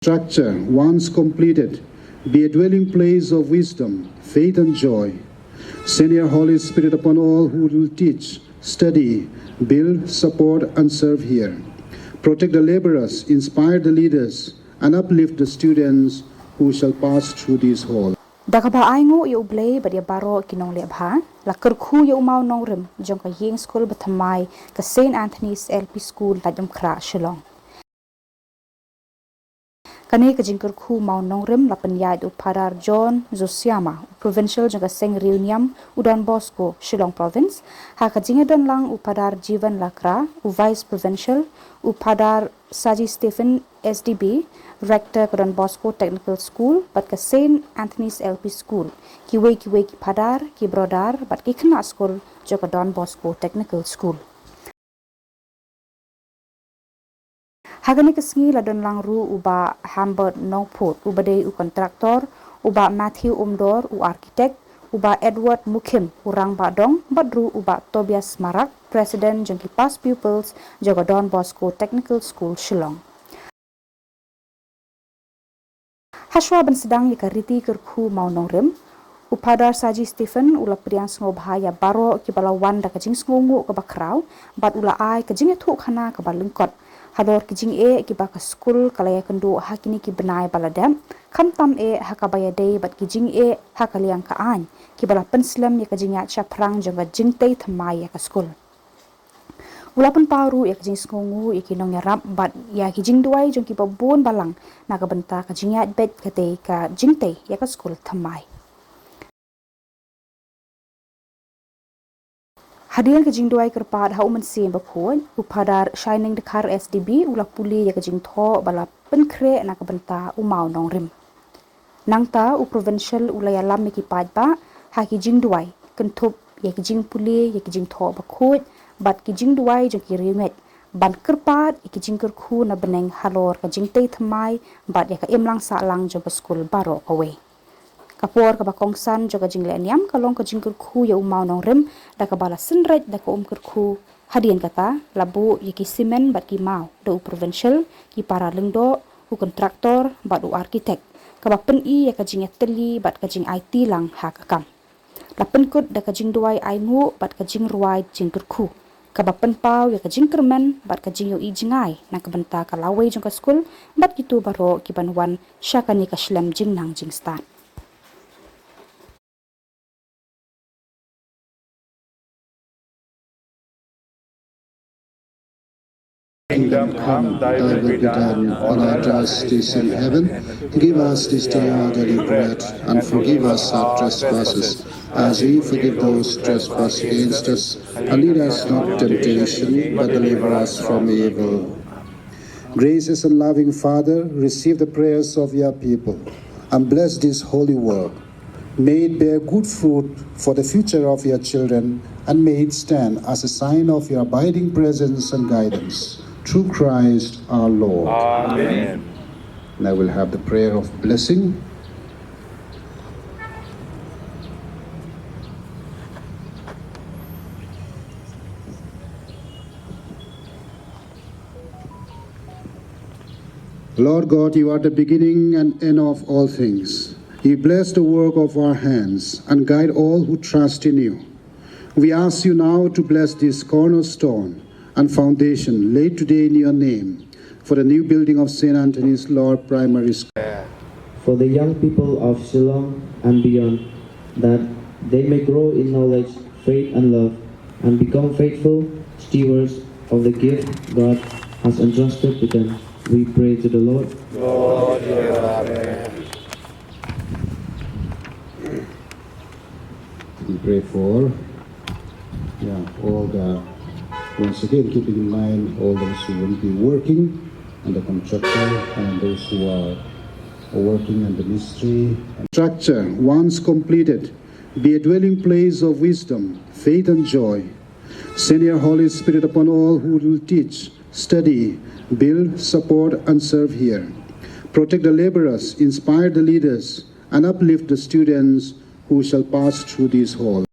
Structure, once completed, be a dwelling place of wisdom, faith and joy. Send your Holy Spirit upon all who will teach, study, build, support and serve here. Protect the laborers, inspire the leaders and uplift the students who shall pass through this hall. Dakaba aingu yu blay badia baro kinong lebha la Kyrkhu yu Mawnongrim jong ka Iingskul Bathymmai ka St. Anthony's LP School Laitumkhrah Shillong. Kani ka Kyrkhu Mawnongrim la penyait upadar John Zosiama provincial jong ka Seng Reuniam u donbosco Shillong province ha ka jingadon lang upadar Jivan Lakra u vice provincial upadar Saji Stephen SDB rector ka donbosco technical school bat ka St. Anthony's LP school kiwe ki padar ki brodar bat ki khna school jong ka donbosco technical school. Hagani kesengi ladon lang ru uba Hambert Nongput ubade u kontraktor uba Matthew Umdor u arkitek uba Edward Mukim urang badong badru uba Tobias Marak president jengki past pupils jaga donbosco technical school Shillong. Haswa ban sedang yakariti Kyrkhu Mawnongrim upadar Saji Stephen ula priang ngobhaya baro ki balawan da kajing ngungu ka bakrau bat ula ai kajing thu khana ka balungkot hador kijing e ki baka school kalaya kendo hakini ki benai baladam khamtam e hakabaya dei bat kijing e hakaliang ka an ki bala penslam ya kajingya chaprang jonga jingtei thamai ya ka school ulapan paru ya kajing ngungu ya kinong ya rap bat ya kijing duai jong ki babon balang naga benta kajingya bet kate ka jingtei ya ka school thamai. Hadian ke jingduai kerpat hau mensi bakhuan upadar shining dekhar SDB ula puli ya ke jingtho bala penkre na ka benta u Mawnongrim nangta u provincial ula ya lam ki padba ha ki jingduai kentup ya ki jing puli ya ki jingtho bakhut bat ki jingduai jong ki rimet ban kerpat ya ki jing Kyrkhu na beneng halor ka jingtei thamai bat ya ka emlang sa lang jong school baro kawe Khubor ka bakongsan joga jingle niam kalong ka Kyrkhu ya Mawnongrim da ka bala senraj da ka Kyrkhu hadian kata labu yaki simen bat ki mau da u provincial ki para lengdo u kontraktor bat u arkitek ka bapen i ya ka jing teli bat ka jing IT lang ha ka kam lapen kut da ka jing duai aingu bat ka jing ruai Kyrkhu ka bapen pau ya ka jing kermen bat ka jing yo i jingai na ka benta ka lawai jong ka school bat kitu baro ki banwan syakani ka shlem jing nang jing stan. Kingdom come, thy will be done on earth as it is in heaven. Give us this day our daily bread, and forgive us our trespasses, as we forgive those who trespass against us. And lead us not to temptation, but deliver us from evil. Gracious and loving Father, receive the prayers of your people, and bless this holy work. May it bear good fruit for the future of your children, and may it stand as a sign of your abiding presence and guidance. Through Christ our Lord. Amen. And I will have the prayer of blessing. Lord God, you are the beginning and end of all things. You bless the work of our hands and guide all who trust in you. We ask you now to bless this cornerstone and foundation laid today in your name for the new building of St. Anthony's Lord Primary School. For the young people of Shillong and beyond, that they may grow in knowledge, faith and love, and become faithful stewards of the gift God has entrusted to them. We pray to the Lord. Lord, hear our prayer. We pray for all the, once again, keeping in mind all those who will be working and the contractor and those who are working in the ministry. Structure, once completed, be a dwelling place of wisdom, faith and joy. Send your Holy Spirit upon all who will teach, study, build, support and serve here. Protect the laborers, inspire the leaders and uplift the students who shall pass through this hall.